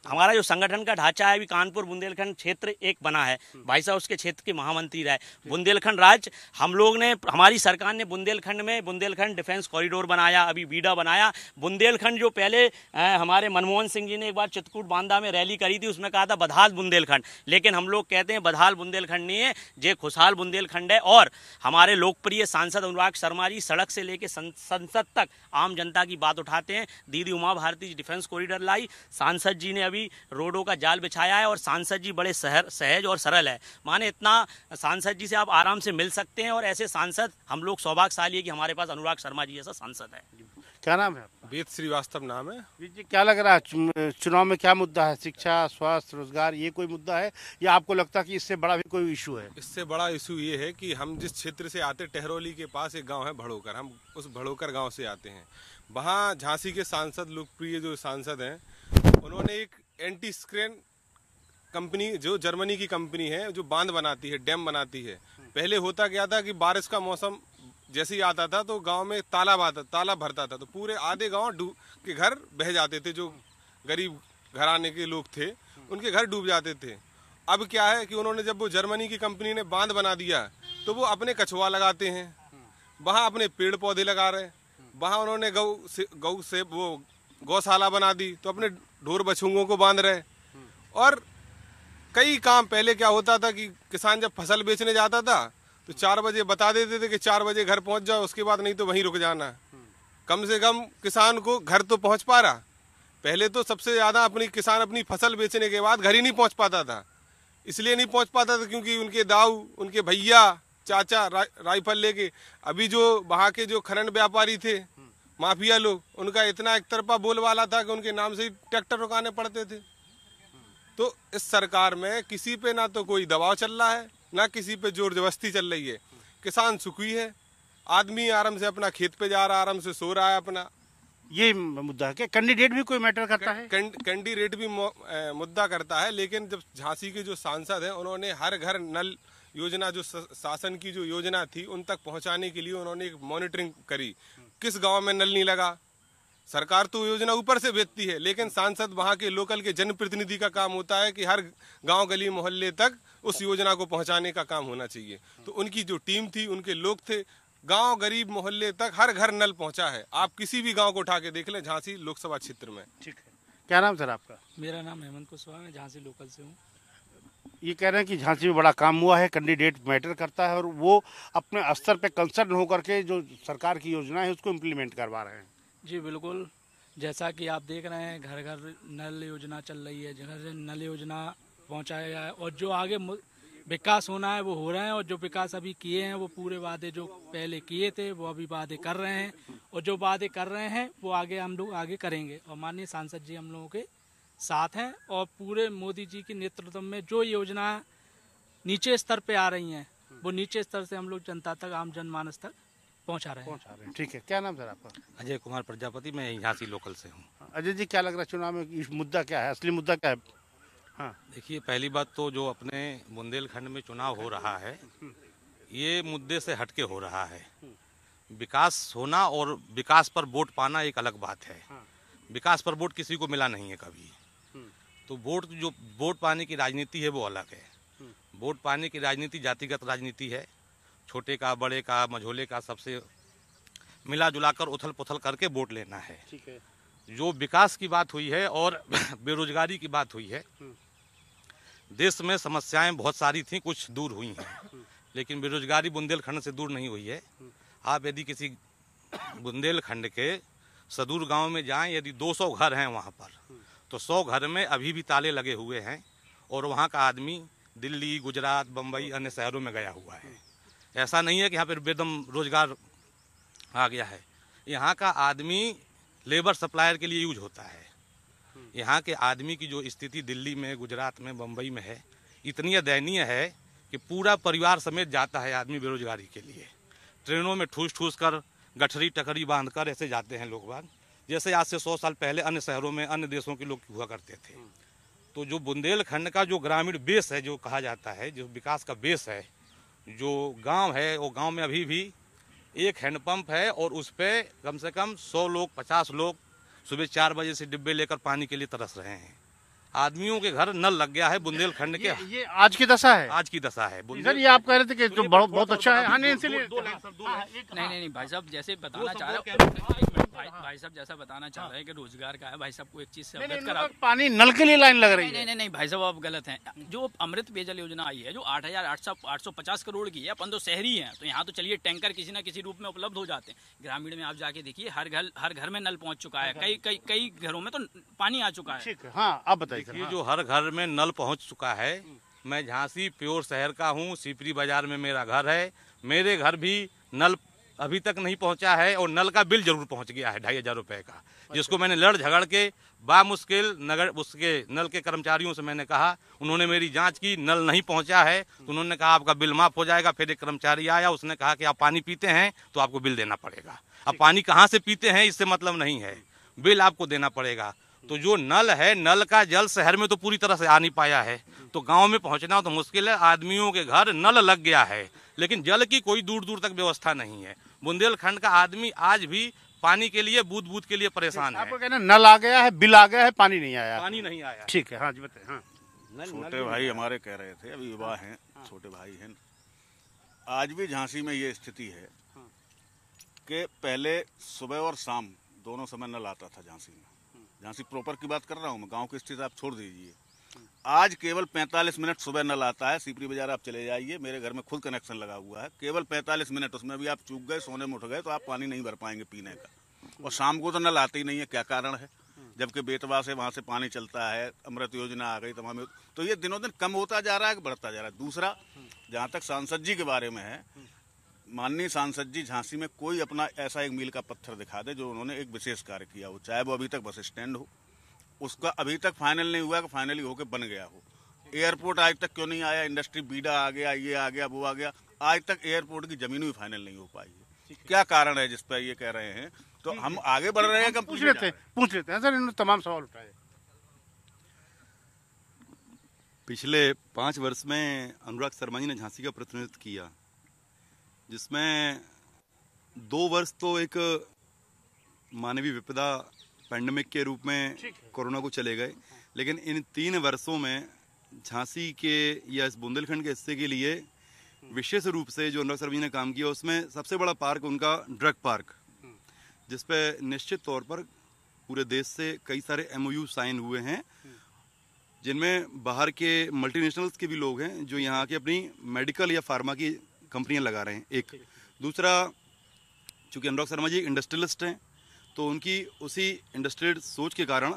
हमारा जो संगठन का ढांचा है, अभी कानपुर बुंदेलखंड क्षेत्र एक बना है, भाई साहब उसके क्षेत्र के महामंत्री रहे। बुंदेलखंड राज हम लोग ने, हमारी सरकार ने बुंदेलखंड में बुंदेलखंड डिफेंस कॉरिडोर बनाया, अभी बीडा बनाया। बुंदेलखंड जो पहले हमारे मनमोहन सिंह जी ने एक बार चित्रकूट बांदा में रैली करी थी, उसमें कहा था बदहाल बुंदेलखंड, लेकिन हम लोग कहते हैं बदहाल बुंदेलखंड नहीं है, ये खुशहाल बुंदेलखंड है। और हमारे लोकप्रिय सांसद अनुराग शर्मा जी सड़क से लेकर संसद तक आम जनता की बात उठाते हैं। दीदी उमा भारती जी डिफेंस कॉरिडोर लाई, सांसद जी ने अभी रोडों का जाल बिछाया है, और सांसद जी बड़े सहज और सरल है। माने इतना सांसद जी से आप आराम से मिल सकते हैं, और ऐसे सांसद हम लोग सौभाग्यशाली है कि हमारे पास अनुराग शर्मा जी जैसा सांसद है। क्या नाम है आपका? वेद श्रीवास्तव नाम है। जी, क्या लग रहा है चुनाव में क्या मुद्दा है? शिक्षा, स्वास्थ्य, रोजगार, ये कोई मुद्दा है, या आपको लगता है कि इससे बड़ा भी कोई इशू है? इससे बड़ा इशू ये है कि हम जिस क्षेत्र से आते, टहरौली के पास एक गांव है भड़ोकर, हम उस भड़ोकर गांव से आते हैं। वहाँ झांसी के सांसद, लोकप्रिय जो सांसद हैं, उन्होंने एक एंटी स्क्रेन कंपनी, जो जर्मनी की कंपनी है, जो बांध बनाती है, डैम बनाती है। पहले होता क्या था कि बारिश का मौसम जैसे ही आता था तो गांव में तालाब भरता था, तो पूरे आधे गांव के घर बह जाते थे। जो गरीब घराने के लोग थे, उनके घर डूब जाते थे। अब क्या है कि उन्होंने, जब वो जर्मनी की कंपनी ने बांध बना दिया, तो वो अपने कछुआ लगाते हैं, वहाँ अपने पेड़ पौधे लगा रहे। वहाँ उन्होंने गौ से वो गौशाला बना दी, तो अपने ढोर बछुओं को बांध रहे। और कई काम, पहले क्या होता था कि किसान जब फसल बेचने जाता था तो 4 बजे बता देते थे कि 4 बजे घर पहुंच जाओ, उसके बाद नहीं तो वहीं रुक जाना। कम से कम किसान को घर तो पहुंच पा रहा। पहले तो सबसे ज़्यादा किसान अपनी फसल बेचने के बाद घर ही नहीं पहुंच पाता था। इसलिए नहीं पहुंच पाता था क्योंकि उनके दाऊ, उनके भैया, चाचा राइफल लेके। अभी जो वहाँ के जो खनन व्यापारी थे, माफिया लोग, उनका इतना एक तरफा बोलबाला था कि उनके नाम से ही ट्रैक्टर रुकाने पड़ते थे। तो इस सरकार में किसी पे ना तो कोई दबाव चल रहा है, ना किसी पे जोर जबरदस्ती चल रही है। किसान सुखी है, आदमी आराम से अपना खेत पे जा रहा है, आराम से सो रहा है अपना। ये मुद्दा है कि कैंडिडेट भी कोई मैटर करता है? कैंडिडेट भी मुद्दा करता है, लेकिन जब झांसी के जो सांसद हैं उन्होंने हर घर नल योजना, जो शासन की जो योजना थी उन तक पहुंचाने के लिए उन्होंने एक मॉनिटरिंग करी। किस गांव में नल नहीं लगा? सरकार तो योजना ऊपर से भेजती है, लेकिन सांसद वहां के लोकल के जनप्रतिनिधि का काम होता है कि हर गांव गली मोहल्ले तक उस योजना को पहुंचाने का काम होना चाहिए। तो उनकी जो टीम थी, उनके लोग थे, गांव गरीब मोहल्ले तक हर घर नल पहुंचा है। आप किसी भी गांव को उठा के देख लें झांसी लोकसभा क्षेत्र में। ठीक है, क्या नाम सर आपका? मेरा नाम हेमंत कुशवाहा, मैं झांसी लोकल से हूँ। ये कह रहे हैं कि झांसी में बड़ा काम हुआ है, कैंडिडेट मैटर करता है और वो अपने स्तर पे कंसर्न होकर के जो सरकार की योजना है उसको इम्प्लीमेंट करवा रहे हैं। जी बिल्कुल, जैसा कि आप देख रहे हैं घर घर नल योजना चल रही है, जगह नल योजना पहुंचाया गया है और जो आगे विकास होना है वो हो रहे हैं और जो विकास अभी किए हैं वो पूरे वादे जो पहले किए थे वो अभी वादे कर रहे हैं और जो वादे कर रहे हैं वो आगे हम लोग आगे करेंगे। और माननीय सांसद जी हम लोगों के साथ हैं और पूरे मोदी जी के नेतृत्व में जो योजना नीचे स्तर पे आ रही हैं वो नीचे स्तर से हम लोग जनता तक, आम जनमानस तक पहुंचा रहे हैं। ठीक है, क्या नाम सर आपका? अजय कुमार प्रजापति, मैं झांसी लोकल से हूँ। अजय जी, क्या लग रहा है चुनाव में इस मुद्दा क्या है, असली मुद्दा क्या है? हाँ, देखिए, पहली बात तो जो अपने बुंदेलखंड में चुनाव हो रहा है ये मुद्दे से हटके हो रहा है। विकास होना और विकास पर वोट पाना एक अलग बात है। विकास पर वोट किसी को मिला नहीं है कभी। तो वोट पाने की राजनीति है वो अलग है। वोट पाने की राजनीति जातिगत राजनीति है। छोटे का, बड़े का, मझोले का, सबसे मिला जुलाकर उथल पुथल करके वोट लेना है। ठीक है। जो विकास की बात हुई है और बेरोजगारी की बात हुई है, देश में समस्याएं बहुत सारी थीं, कुछ दूर हुई हैं, लेकिन बेरोजगारी बुंदेलखंड से दूर नहीं हुई है। आप यदि किसी बुंदेलखंड के सदूर गांव में जाएं, यदि 200 घर हैं वहां पर, तो 100 घर में अभी भी ताले लगे हुए हैं और वहां का आदमी दिल्ली, गुजरात, बम्बई, अन्य शहरों में गया हुआ है। ऐसा नहीं है कि यहाँ पर बेदम रोजगार आ गया है। यहाँ का आदमी लेबर सप्लायर के लिए यूज होता है। यहाँ के आदमी की जो स्थिति दिल्ली में, गुजरात में, बम्बई में है, इतनी दयनीय है कि पूरा परिवार समेत जाता है आदमी बेरोजगारी के लिए। ट्रेनों में ठूस ठूस कर, गठरी टकरी बांध कर ऐसे जाते हैं लोग बाग, जैसे आज से 100 साल पहले अन्य शहरों में, अन्य देशों के लोग हुआ करते थे। तो जो बुंदेलखंड का जो ग्रामीण बेस है, जो कहा जाता है, जो विकास का बेस है, जो गाँव है, वो गाँव में अभी भी एक हैंडपंप है और उस पर कम से कम 100 लोग, 50 लोग सुबह 4 बजे से डिब्बे लेकर पानी के लिए तरस रहे हैं। आदमियों के घर नल लग गया है बुंदेलखंड के। ये आज की दसा है। आज की दशा है। सर, ये आप कह रहे थे कि जो बहुत अच्छा है। हाँ, नहीं, इसलिए नहीं भाई साहब, जैसे बताना चाह रहे भाई साहब जैसा बताना चाह रहे हैं कि रोजगार का है। भाई साहब को एक चीज से अवगत करा, पानी नल के लिए लाइन लग रही है। नहीं भाई साहब, आप गलत हैं। जो अमृत पेयजल योजना आई है, जो 8,850 करोड़ की है, अपन तो शहरी हैं, तो यहाँ तो चलिए टैंकर किसी न किसी रूप में उपलब्ध हो जाते हैं। ग्रामीण में आप जाके देखिए, हर घर में नल पहुंच चुका है। कई घरों में तो पानी आ चुका है। हाँ, आप बताइए। ये जो हर घर में नल पहुंच चुका है, मैं झांसी प्योर शहर का हूँ, सीपरी बाजार में मेरा घर है। मेरे घर भी नल अभी तक नहीं पहुंचा है और नल का बिल जरूर पहुंच गया है 2,500 रुपए का, जिसको मैंने लड़ झगड़ के बामुश्किल नगर उसके नल के कर्मचारियों से मैंने कहा। उन्होंने मेरी जांच की, नल नहीं पहुंचा है तो उन्होंने कहा आपका बिल माफ हो जाएगा। फिर एक कर्मचारी आया, उसने कहा कि आप पानी पीते हैं तो आपको बिल देना पड़ेगा। अब पानी कहाँ से पीते हैं इससे मतलब नहीं है, बिल आपको देना पड़ेगा। तो जो नल है, नल का जल शहर में तो पूरी तरह से आ नहीं पाया है, तो गांव में पहुंचना तो मुश्किल है। आदमियों के घर नल लग गया है, लेकिन जल की कोई दूर दूर तक व्यवस्था नहीं है। बुंदेलखंड का आदमी आज भी पानी के लिए, बूंद बूंद के लिए परेशान है। आपको कहना नल आ गया है, बिल आ गया है, पानी नहीं आया। पानी नहीं आया। ठीक है, हाँ जी बताइए। हाँ, छोटे भाई हमारे कह रहे थे, अभी युवा हैं, छोटे भाई हैं, आज भी झांसी में ये स्थिति है कि पहले सुबह और शाम दोनों समय नल आता था झांसी में। झांसी प्रॉपर की बात कर रहा हूँ मैं, गांव की स्थिति आप छोड़ दीजिए। आज केवल 45 मिनट सुबह नल आता है। सीपरी बाजार आप चले जाइए, मेरे घर में खुद कनेक्शन लगा हुआ है, केवल 45 मिनट, उसमें भी आप चूक गए, सोने में उठ गए तो आप पानी नहीं भर पाएंगे पीने का। और शाम को तो नल आते ही नहीं है, क्या कारण है? जबकि बेतवा से वहाँ से पानी चलता है, अमृत योजना आ गई तमाम, तो ये दिनों दिन कम होता जा रहा है कि बढ़ता जा रहा है? दूसरा, जहाँ तक सांसद जी के बारे में है, माननीय सांसद जी झांसी में कोई अपना ऐसा एक मील का पत्थर दिखा दे जो उन्होंने एक विशेष कार्य किया हो, चाहे वो अभी तक बस स्टैंड हो, उसका अभी तक फाइनल नहीं हुआ कि फाइनली होकर बन गया हो। एयरपोर्ट आज तक क्यों नहीं आया? इंडस्ट्री बीडा आ गया, ये आ गया, वो आ गया, आज तक एयरपोर्ट की जमीन भी फाइनल नहीं हो पाई है। क्या कारण है जिस पर ये कह रहे हैं? तो हम आगे बढ़ रहे हैं कि पूछ लेते हैं सर, इन्होंने तमाम सवाल उठाए। पिछले 5 वर्ष में अनुराग शर्मा जी ने झांसी का प्रतिनिधित्व किया, जिसमें 2 वर्ष तो एक मानवीय विपदा पैंडेमिक के रूप में कोरोना को चले गए, लेकिन इन 3 वर्षों में झांसी के या इस बुंदेलखंड के हिस्से के लिए विशेष रूप से जो अनुराग शर्मा जी ने काम किया, उसमें सबसे बड़ा पार्क उनका ड्रग पार्क, जिसपे निश्चित तौर पर पूरे देश से कई सारे MOU साइन हुए हैं, जिनमें बाहर के मल्टीनेशनल्स के भी लोग हैं जो यहाँ के अपनी मेडिकल या फार्मा की कंपनियां लगा रहे हैं। एक दूसरा, चूंकि अनुराग शर्मा जी इंडस्ट्रियलिस्ट हैं, तो उनकी उसी इंडस्ट्रियल सोच के कारण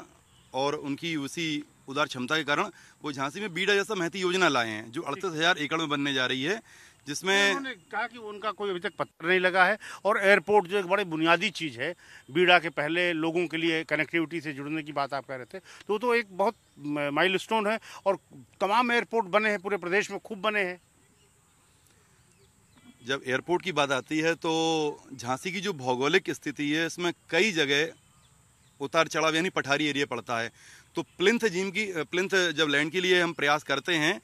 और उनकी उसी उदार क्षमता के कारण वो झांसी में बीडा जैसा महती योजना लाए हैं, जो 38,000 एकड़ में बनने जा रही है, जिसमें उन्होंने कहा कि उनका कोई अभी तक पत्थर नहीं लगा है, और एयरपोर्ट जो एक बड़ी बुनियादी चीज़ है, बीड़ा के पहले लोगों के लिए कनेक्टिविटी से जुड़ने की बात आप कह रहे थे, तो एक बहुत माइलस्टोन है, और तमाम एयरपोर्ट बने हैं पूरे प्रदेश में, खूब बने हैं। जब एयरपोर्ट की बात आती है तो झांसी की जो भौगोलिक स्थिति है, इसमें कई जगह उतार चढ़ाव यानी पठारी एरिया पड़ता है, तो प्लिंथ जब लैंड के लिए हम प्रयास करते हैं,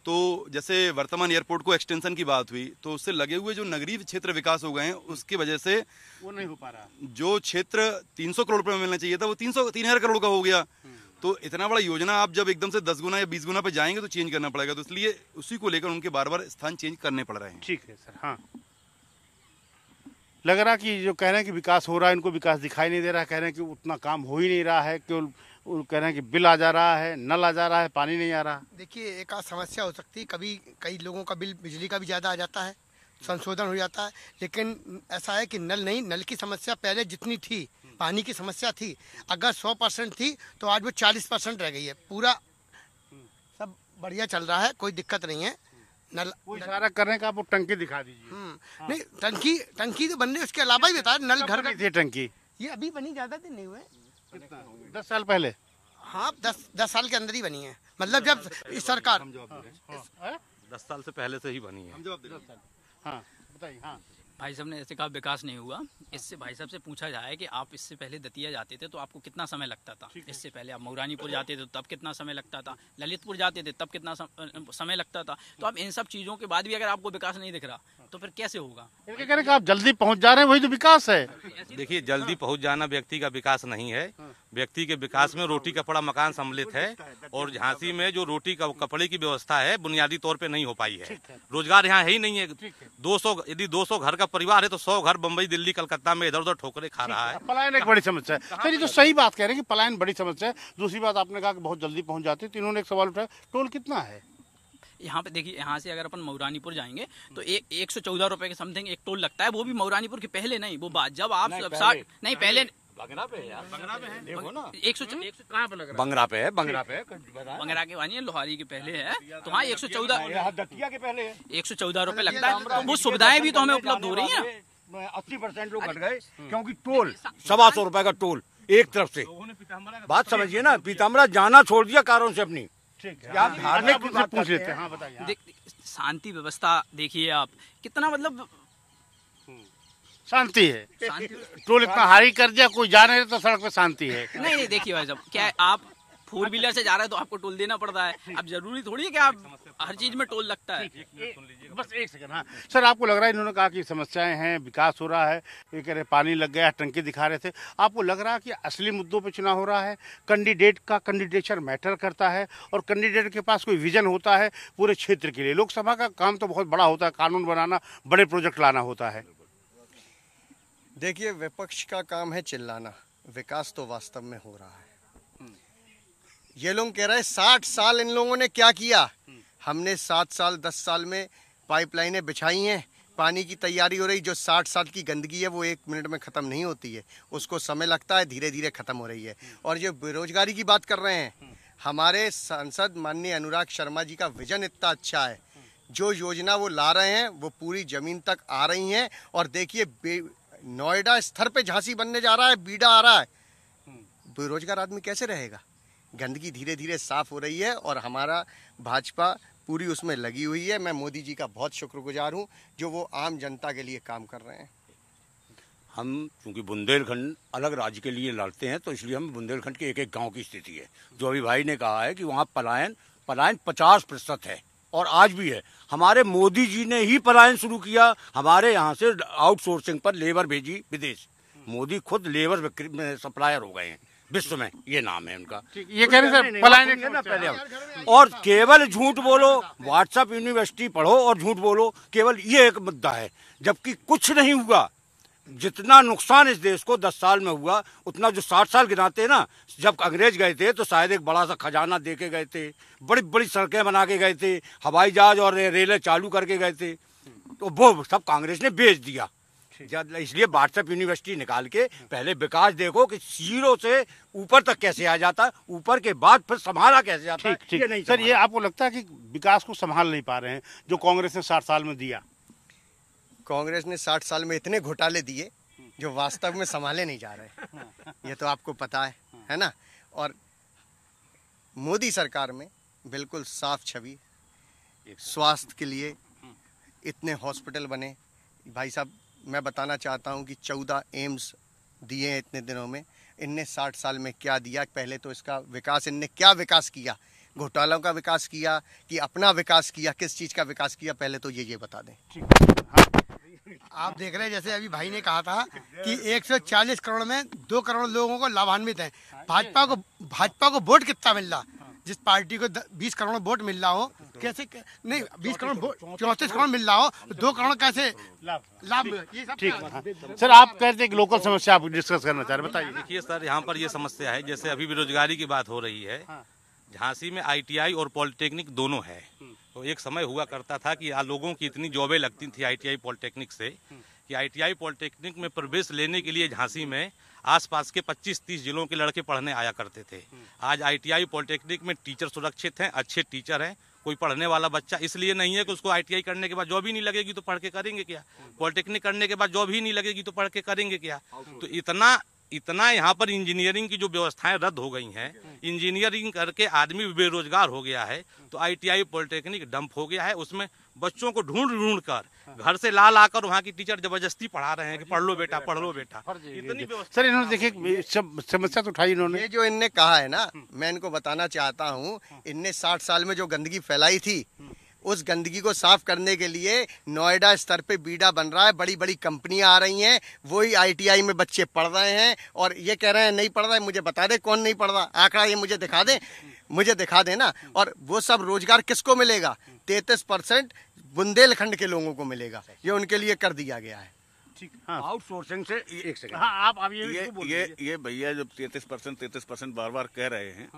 तो जैसे वर्तमान एयरपोर्ट को एक्सटेंशन की बात हुई, तो उससे लगे हुए जो नगरीय क्षेत्र विकास हो गए हैं, उसकी वजह से वो नहीं हो पा रहा। जो क्षेत्र 300 करोड़ रुपए में मिलना चाहिए था, वो 3,000 करोड़ का हो गया। तो इतना बड़ा योजना आप जब एकदम से 10 गुना या 20 गुना पे जाएंगे तो चेंज करना पड़ेगा, तो इसलिए उसी को लेकर उनके बार बार स्थान चेंज करने पड़ रहे हैं। ठीक है सर। हाँ, लग रहा कि जो कह रहे हैं कि विकास हो रहा है, इनको विकास दिखाई नहीं दे रहा, कह रहे हैं कि उतना काम हो ही नहीं रहा है, केवल कह रहे हैं कि बिल आ जा रहा है, नल आ जा रहा है, पानी नहीं आ रहा। देखिए, एक आध समस्या हो सकती है, कभी कई लोगों का बिल बिजली का भी ज़्यादा आ जाता है, संशोधन हो जाता है, लेकिन ऐसा है कि नल नहीं, नल की समस्या पहले जितनी थी, पानी की समस्या थी, अगर 100% थी तो आज वो 40% रह गई है। पूरा सब बढ़िया चल रहा है, कोई दिक्कत नहीं है। नल कोई इशारा कर रहे हैं कि आप वो टंकी दिखा दीजिए। नहीं, टंकी तो बनने, उसके अलावा ही बता, नल घर थी टंकी, ये अभी बनी, ज़्यादा दिन नहीं हुए, 10 साल पहले। हाँ, 10 साल के अंदर ही बनी है, मतलब जब इस सरकार 10 साल से पहले से ही बनी है। हाँ बताइए। हाँ भाई साहब ने ऐसे कहा विकास नहीं हुआ। इससे भाई साहब से पूछा जाए कि आप इससे पहले दतिया जाते थे तो आपको कितना समय लगता था? इससे पहले आप मऊरानीपुर जाते थे तब कितना समय लगता था? ललितपुर जाते थे तब कितना समय लगता था? तो अब इन सब चीज़ों के बाद भी अगर आपको विकास नहीं दिख रहा तो फिर कैसे होगा? इनके कह रहे कि आप जल्दी पहुंच जा रहे हैं, वही तो विकास है। देखिए, जल्दी पहुंच जाना व्यक्ति का विकास नहीं है। व्यक्ति के विकास में रोटी कपड़ा मकान सम्मिलित है, और झांसी में जो रोटी कपड़े की व्यवस्था है बुनियादी तौर पे नहीं हो पाई है। रोजगार यहाँ है ही नहीं है। 200 यदि 200 घर का परिवार है तो 100 घर बम्बई दिल्ली कलकत्ता में इधर उधर ठोकरे खा रहा है। पलायन एक बड़ी समस्या है सर, ये तो सही बात कह रहे हैं कि पलायन बड़ी समस्या है। दूसरी बात आपने कहा कि बहुत जल्दी पहुंच जाते, तो इन्होंने एक सवाल उठाया, टोल कितना है यहाँ पे? देखिए, यहाँ से अगर अपन मऊरानीपुर जाएंगे तो 114 रुपए के समथिंग एक टोल लगता है, वो भी मऊरानीपुर के पहले नहीं, वो बात जब आप 60 नहीं पहले बंगरा पे है यार, बंगरा पे है, देखो ना 100 कहाँ पे लग रहा है? बंगरा पे है, बंगरा पे, बंगरा के वानी लोहारी के पहले है, तो हाँ 114 दतिया के पहले है, 114 रुपए लगता है। तो वो सुविधाएं भी तो हमें उपलब्ध हो रही है। 80% लोग घट गए, क्योंकि टोल 125 रुपए का टोल एक तरफ से, बात समझिए ना, पीताम्बरा जाना छोड़ दिया कारों से अपनी। पूछ लेते हैं। हाँ बताइए। शांति व्यवस्था देखिए आप, कितना मतलब शांति है। टोल इतना हाई कर दिया, कोई जा नहीं तो सड़क पे शांति है। नहीं देखिए भाई साहब, क्या है, आप 4 व्हीलर से जा रहे हैं तो आपको टोल देना पड़ता है। अब जरूरी थोड़ी है कि आप हर चीज में टोल लगता है। बस एक सेकंड। हाँ सर, आपको लग रहा है, इन्होंने कहा कि समस्याएं हैं, विकास हो रहा है, ये कह रहे पानी लग गया, टंकी दिखा रहे थे, आपको लग रहा है कि असली मुद्दों पे चुनाव हो रहा है? कैंडिडेट का कैंडिडेचर मैटर करता है, और कैंडिडेट के पास कोई विजन होता है पूरे क्षेत्र के लिए। लोकसभा का काम तो बहुत बड़ा होता है, कानून बनाना, बड़े प्रोजेक्ट लाना होता है। देखिए, विपक्ष का काम है चिल्लाना, विकास तो वास्तव में हो रहा है। ये लोग कह रहे हैं 60 साल इन लोगों ने क्या किया। हमने 7 साल 10 साल में पाइपलाइनें बिछाई हैं, पानी की तैयारी हो रही, जो 60 साल की गंदगी है वो 1 मिनट में ख़त्म नहीं होती है, उसको समय लगता है, धीरे धीरे ख़त्म हो रही है। और जो बेरोजगारी की बात कर रहे हैं, हमारे सांसद माननीय अनुराग शर्मा जी का विजन इतना अच्छा है, जो योजना वो ला रहे हैं वो पूरी ज़मीन तक आ रही हैं। और देखिए नोएडा स्तर पे झांसी बनने जा रहा है, बीडा आ रहा है, बेरोजगार आदमी कैसे रहेगा? गंदगी धीरे धीरे साफ हो रही है और हमारा भाजपा पूरी उसमें लगी हुई है। मैं मोदी जी का बहुत शुक्रगुजार हूँ जो वो आम जनता के लिए काम कर रहे हैं। हम चूंकि बुंदेलखंड अलग राज्य के लिए लड़ते हैं, तो इसलिए हम बुंदेलखंड के एक एक गांव की स्थिति है, जो अभी भाई ने कहा है कि वहाँ पलायन 50% है और आज भी है। हमारे मोदी जी ने ही पलायन शुरू किया, हमारे यहाँ से आउटसोर्सिंग पर लेबर भेजी विदेश। मोदी खुद लेबर सप्लायर हो गए हैं विश्व में, ये नाम है उनका। ये कह रहे सर पलायन ना पहले और केवल झूठ बोलो, व्हाट्सएप यूनिवर्सिटी पढ़ो और झूठ बोलो, केवल ये एक मुद्दा है, जबकि कुछ नहीं हुआ। जितना नुकसान इस देश को 10 साल में हुआ, उतना जो 60 साल गिनाते हैं ना, जब अंग्रेज गए थे तो शायद एक बड़ा सा खजाना दे के गए थे, बड़ी बड़ी सड़कें बना के गए थे, हवाई जहाज और रेलें चालू करके गए थे, तो वो सब कांग्रेस ने बेच दिया। इसलिए व्हाट्सएप यूनिवर्सिटी निकाल के पहले विकास देखो कि 0 से ऊपर तक कैसे आ जाता, ऊपर के बाद फिर संभाला कैसे जाता है। ठीक नहीं सर, ये आपको लगता है कि विकास को संभाल नहीं पा रहे हैं जो कांग्रेस ने 60 साल में दिया? कांग्रेस ने 60 साल में इतने घोटाले दिए जो वास्तव में संभाले नहीं जा रहे, ये तो आपको पता है ना। और मोदी सरकार में बिल्कुल साफ छवि, स्वास्थ्य के लिए इतने हॉस्पिटल बने। भाई साहब मैं बताना चाहता हूं कि 14 एम्स दिए हैं इतने दिनों में। इनने 60 साल में क्या दिया? पहले तो इसका विकास, इनने क्या विकास किया? घोटालों का विकास किया कि अपना विकास किया? किस चीज़ का विकास किया, पहले तो ये बता दें। आप देख रहे हैं जैसे अभी भाई ने कहा था कि 140 करोड़ में 2 करोड़ लोगों को लाभान्वित है। भाजपा को वोट कितना मिल रहा? जिस पार्टी को 20 करोड़ वोट मिल रहा हो, कैसे नहीं 20 करोड़ 34 करोड़ मिल रहा हो, 2 करोड़ कैसे लाभ? ये सब ठीक। सर आप कहते हैं कि लोकल समस्या आप डिस्कस करना चाह रहे, बताइए। देखिए सर, यहाँ पर ये समस्या है, जैसे अभी बेरोजगारी की बात हो रही है, झांसी में ITI और पॉलिटेक्निक दोनों है। तो एक समय हुआ करता था कि लोगों की इतनी जॉबें लगती थी ITI पॉलिटेक्निक से कि ITI पॉलिटेक्निक में प्रवेश लेने के लिए झांसी में आसपास के 25-30 जिलों के लड़के पढ़ने आया करते थे। आज ITI पॉलिटेक्निक में टीचर सुरक्षित हैं, अच्छे टीचर हैं, कोई पढ़ने वाला बच्चा इसलिए नहीं है कि उसको ITI करने के बाद जॉब ही नहीं लगेगी तो पढ़ के करेंगे क्या, पॉलिटेक्निक करने के बाद जॉब ही नहीं लगेगी तो पढ़ के करेंगे क्या। तो इतना यहाँ पर इंजीनियरिंग की जो व्यवस्थाएं रद्द हो गई हैं, इंजीनियरिंग करके आदमी बेरोजगार हो गया है, तो ITI पॉलिटेक्निक डंप हो गया है। उसमें बच्चों को ढूंढ कर घर से ला लाकर वहाँ की टीचर जबरदस्ती पढ़ा रहे हैं कि पढ़ लो बेटा, पढ़ लो बेटा। इतनी सर इन्होंने देखिए समस्या तो उठाई इन्होंने। ये जो इनने कहा है ना, मैं इनको बताना चाहता हूँ, इनने 60 साल में जो गंदगी फैलाई थी, उस गंदगी को साफ करने के लिए नोएडा स्तर पे बीडा बन रहा है, बड़ी बड़ी कंपनियां आ रही हैं, वही ITI में बच्चे पढ़ रहे हैं और ये कह रहे हैं नहीं पढ़ रहा है। मुझे बता दे कौन नहीं पढ़ रहा, आंकड़ा ये मुझे दिखा दे ना। और वो सब रोजगार किसको मिलेगा? 33% बुंदेलखंड के लोगों को मिलेगा, ये उनके लिए कर दिया गया है। आउटसोर्सिंग से एक सेकंड। आप ये भैया जब 33% बार कह रहे हैं,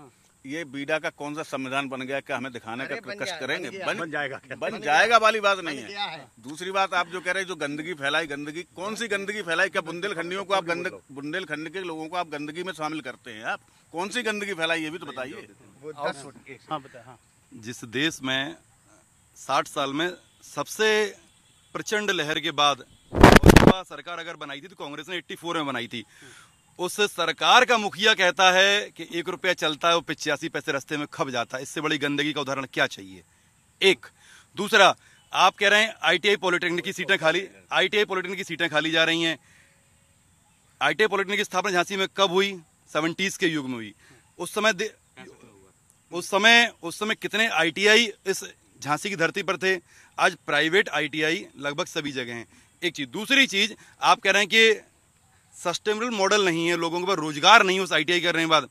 ये बीडा का कौन सा संविधान बन गया? क्या हमें दिखाने का कष्ट करेंगे? बन जाएगा वाली बात नहीं है। दूसरी बात आप जो कह रहे हैं, जो गंदगी फैलाई, गंदगी कौन सी गंदगी फैलाई? क्या बुंदेलखंडियों को आप बुंदेलखंड के लोगों को आप गंदगी में शामिल करते हैं? आप कौन सी गंदगी फैलाई ये भी तो बताइए। जिस देश में 60 साल में सबसे प्रचंड लहर के बाद सरकार अगर बनाई थी तो कांग्रेस ने 84 में बनाई थी, उस सरकार का मुखिया कहता है कि 1 रुपया चलता है वो 85 पैसे रास्ते में खप जाता है। इससे बड़ी गंदगी का उदाहरण क्या चाहिए? एक दूसरा, आप कह रहे हैं ITI पॉलिटेक्निक की सीटें खाली जा रही हैं। ITI पॉलिटेक्निक की स्थापना झांसी में कब हुई? 70s के युग में हुई। उस समय कितने ITI इस झांसी की धरती पर थे? आज प्राइवेट ITI लगभग सभी जगह हैं। एक चीज। दूसरी चीज, आप कह रहे हैं कि सस्टेनेबल मॉडल नहीं है, लोगों के पास रोजगार नहीं है उस ITI करने के बाद।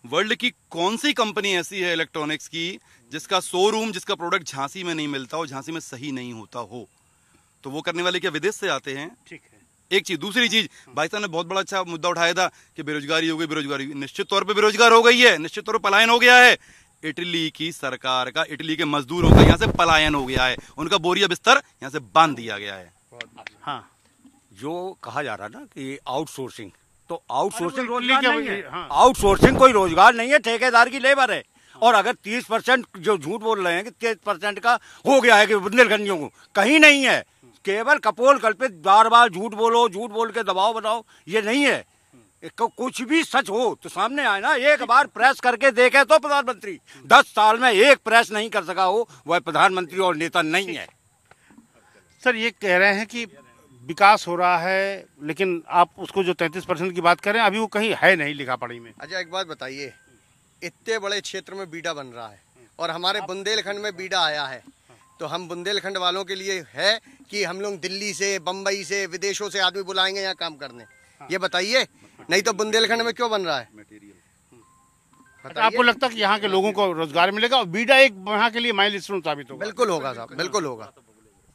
वर्ल्ड की कौन सी कंपनी ऐसी है इलेक्ट्रॉनिक्स की जिसका शोरूम, जिसका प्रोडक्ट झांसी में नहीं मिलता हो, झांसी में सही नहीं होता हो? तो वो करने वाले क्या विदेश से आते हैं? ठीक है। एक चीज। दूसरी चीज, भाई साहब ने बहुत बड़ा अच्छा मुद्दा उठाया था कि बेरोजगारी हो गई। बेरोजगारी निश्चित तौर पर बेरोजगार हो गई है, निश्चित तौर पर पलायन हो गया है। इटली की सरकार का, इटली के मजदूरों का यहाँ से पलायन हो गया है, उनका बोरिया बिस्तर यहाँ से बांध दिया गया है। हाँ, जो कहा जा रहा है ना कि आउटसोर्सिंग, तो आउटसोर्सिंग वो रोजगार इटली नहीं के- है। हाँ। आउटसोर्सिंग कोई रोजगार नहीं है, ठेकेदार की लेबर है। और अगर 30% जो झूठ बोल रहे हैं कि 30% का हो गया है कि बुंदेलखंडियों को, कहीं नहीं है। केवल कपोल कल्पित बार बार झूठ बोलो, झूठ बोल के दबाव बनाओ, ये नहीं है। कुछ भी सच हो तो सामने आए ना, एक बार प्रेस करके देखे तो प्रधानमंत्री 10 साल में एक प्रेस नहीं कर सका हो, वह प्रधानमंत्री और नेता नहीं है। सर ये कह रहे हैं कि विकास हो रहा है, लेकिन आप उसको जो 33% की बात कर रहे हैं अभी वो कहीं है नहीं लिखा पढ़ी में। अच्छा एक बात बताइए, इतने बड़े क्षेत्र में बीड़ा बन रहा है और हमारे बुंदेलखंड में बीड़ा आया है, तो हम बुंदेलखंड वालों के लिए है कि हम लोग दिल्ली से, बम्बई से, विदेशों से आदमी बुलाएंगे यहाँ काम करने? ये बताइए, नहीं तो बुंदेलखंड में क्यों बन रहा है? अच्छा, आपको लगता है कि यहाँ के लोगों को रोजगार मिलेगा और बीड़ा एक यहाँ के लिए माइलस्टोन साबित होगा? बिल्कुल होगा साहब, बिल्कुल होगा,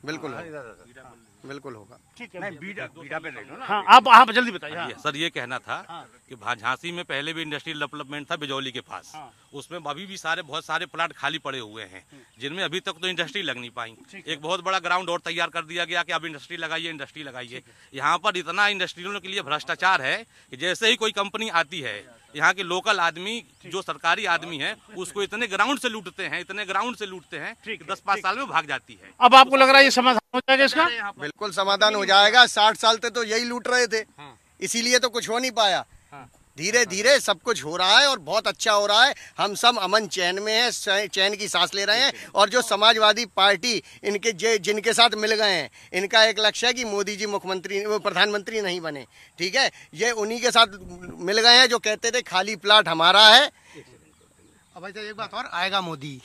बिल्कुल होगा, बिल्कुल होगा। ठीक है, नहीं, बीड़ा पे ले लो ना। हाँ आप जल्दी बताइए। हाँ। सर ये कहना था कि झांसी में पहले भी इंडस्ट्रियल डेवलपमेंट था बिजौली के पास, उसमें अभी भी बहुत सारे प्लाट खाली पड़े हुए हैं जिनमें अभी तक तो इंडस्ट्री लग नहीं पाई। एक बहुत बड़ा ग्राउंड और तैयार कर दिया गया कि अब इंडस्ट्री लगाइए, इंडस्ट्री लगाइए। यहाँ पर इतना इंडस्ट्रियों के लिए भ्रष्टाचार है कि जैसे ही कोई कंपनी आती है, यहाँ के लोकल आदमी जो सरकारी आदमी है उसको इतने ग्राउंड से लूटते हैं, इतने ग्राउंड से लूटते हैं कि 10-5 साल में भाग जाती है। अब आपको लग रहा है ये समाधान हो जाएगा इसका? बिल्कुल समाधान हो जाएगा। 60 साल तक तो यही लूट रहे थे, इसीलिए तो कुछ हो नहीं पाया। धीरे धीरे सब कुछ हो रहा है और बहुत अच्छा हो रहा है। हम सब अमन चैन में हैं, चैन की सांस ले रहे हैं। और जो समाजवादी पार्टी इनके जिनके साथ मिल गए हैं, इनका एक लक्ष्य है कि मोदी जी मुख्यमंत्री, वो प्रधानमंत्री नहीं बने। ठीक है, ये उन्हीं के साथ मिल गए हैं जो कहते थे खाली प्लाट हमारा है। अब भाई साहब एक बात और, आएगा मोदी।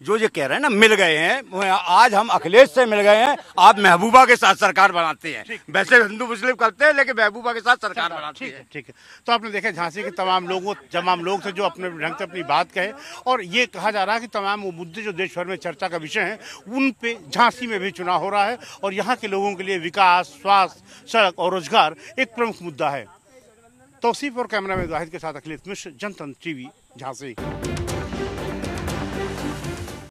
जो ये कह रहे हैं ना मिल गए हैं, आज हम अखिलेश से मिल गए हैं, आप महबूबा के साथ सरकार बनाते हैं। वैसे हिंदू मुस्लिम करते हैं लेकिन महबूबा के साथ सरकार बनाते हैं। ठीक है। तो आपने देखा झांसी के तमाम लोग थे जो अपने ढंग से अपनी बात कहे, और ये कहा जा रहा है कि तमाम वो मुद्दे जो देश भर में चर्चा का विषय हैं उन पे झांसी में भी चुनाव हो रहा है और यहाँ के लोगों के लिए विकास, स्वास्थ्य, सड़क और रोजगार एक प्रमुख मुद्दा है। तौसीफ और कैमरा में वाहिद के साथ अखिलेश मिश्र, जनतंत्र टीवी, झांसी।